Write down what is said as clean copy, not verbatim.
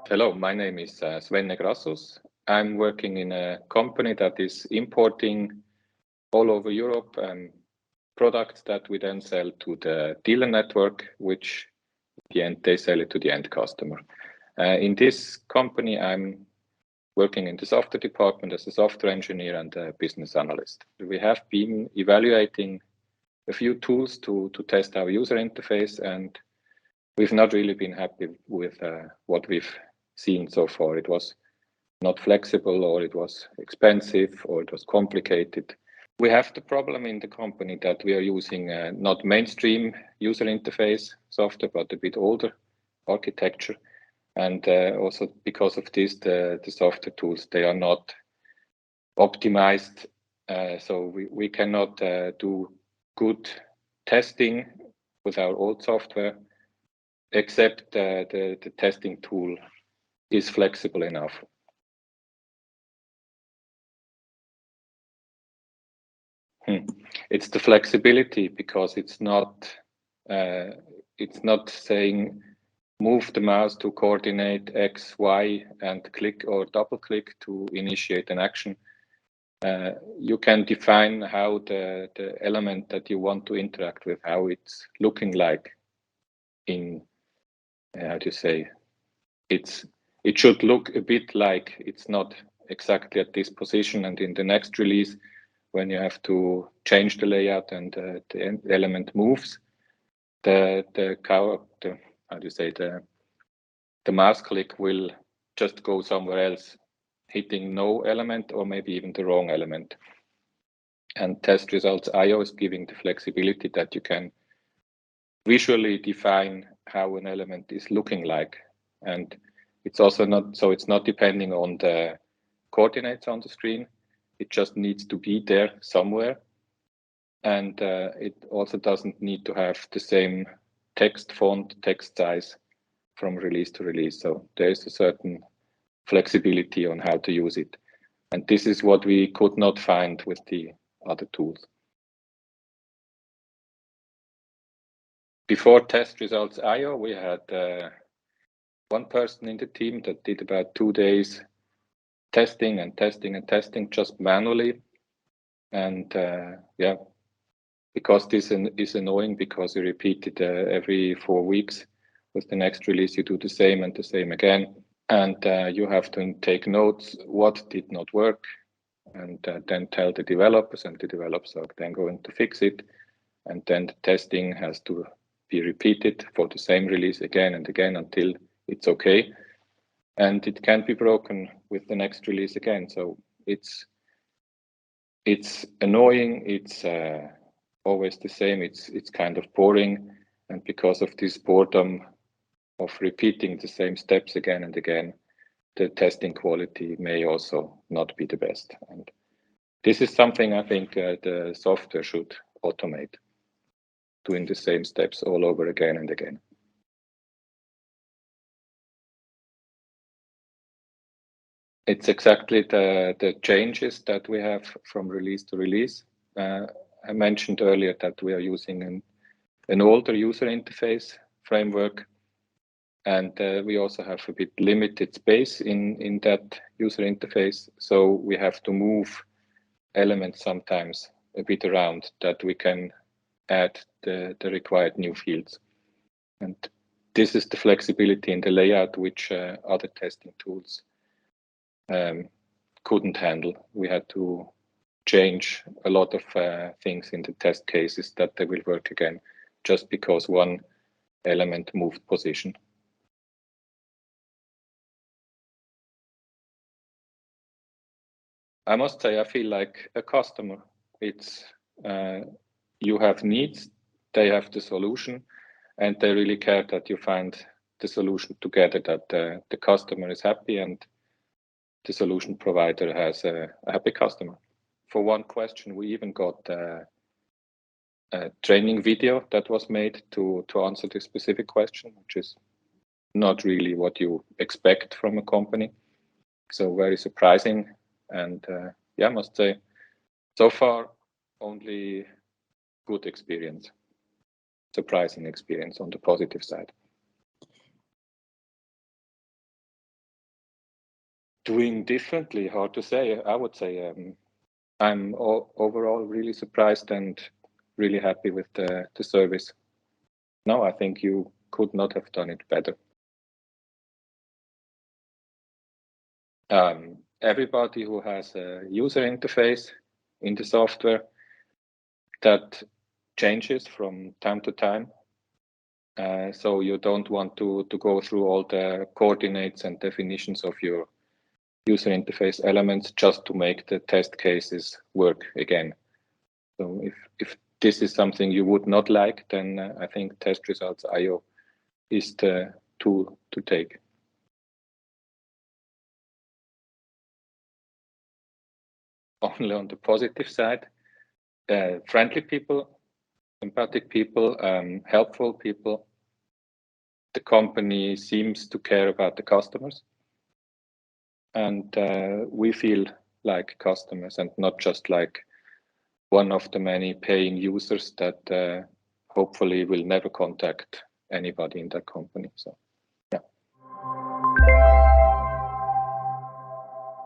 Hello, my name is Sven Negrassuss. I'm working in a company that is importing all over Europe products that we then sell to the dealer network, which at the end they sell it to the end customer. In this company, I'm working in the software department as a software engineer and a business analyst. We have been evaluating a few tools to test our user interface, and we've not really been happy with what we've seen so far. It was not flexible, or it was expensive, or it was complicated. We have the problem in the company that we are using not mainstream user interface software, but a bit older architecture. And also because of this, the software tools, they are not optimized. So we cannot do good testing with our old software, except the testing tool is flexible enough. It's the flexibility, because it's not saying move the mouse to coordinate X, Y, and click or double click to initiate an action. You can define how the element that you want to interact with, how it's looking like in, how do you say, it should look a bit like it's not exactly at this position, and in the next release, when you have to change the layout and the element moves, the mouse click will just go somewhere else, hitting no element or maybe even the wrong element. And test results IO is giving the flexibility that you can visually define how an element is looking like. And it's also not, so it's not depending on the coordinates on the screen. It just needs to be there somewhere. And it also doesn't need to have the same text font, text size from release to release. So there is a certain flexibility on how to use it. And this is what we could not find with the other tools. Before test results IO, we had one person in the team that did about 2 days testing and testing and testing just manually. And yeah, because this is annoying, because you repeat it every 4 weeks. With the next release, you do the same and the same again. And you have to take notes, what did not work, and then tell the developers, and the developers are then going to fix it. And then the testing has to be repeated for the same release again and again until it's okay. And it can be broken with the next release again. So it's annoying. It's always the same. It's kind of boring. And because of this boredom of repeating the same steps again and again, the testing quality may also not be the best. And this is something I think the software should automate, doing the same steps all over again and again. It's exactly the changes that we have from release to release. I mentioned earlier that we are using an older user interface framework, and we also have a bit limited space in that user interface. So we have to move elements sometimes a bit around, that we can add the required new fields. And this is the flexibility in the layout, which other testing tools couldn't handle. We had to change a lot of things in the test cases that they will work again, just because one element moved position. I must say, I feel like a customer. It's you have needs, they have the solution, and they really care that you find the solution together, that the customer is happy and the solution provider has a happy customer. For one question, we even got a training video that was made to answer this specific question, which is not really what you expect from a company. So very surprising. And yeah, I must say, so far, only good experience, surprising experience on the positive side. Doing differently, hard to say. I would say I'm overall really surprised and really happy with the service. No, I think you could not have done it better. Everybody who has a user interface in the software, that changes from time to time. So you don't want to go through all the coordinates and definitions of your user interface elements just to make the test cases work again. So if this is something you would not like, then I think test results IO is the tool to take. Only on the positive side, friendly people, empathic people, helpful people. The company seems to care about the customers, and we feel like customers and not just like one of the many paying users that hopefully will never contact anybody in that company. So, yeah.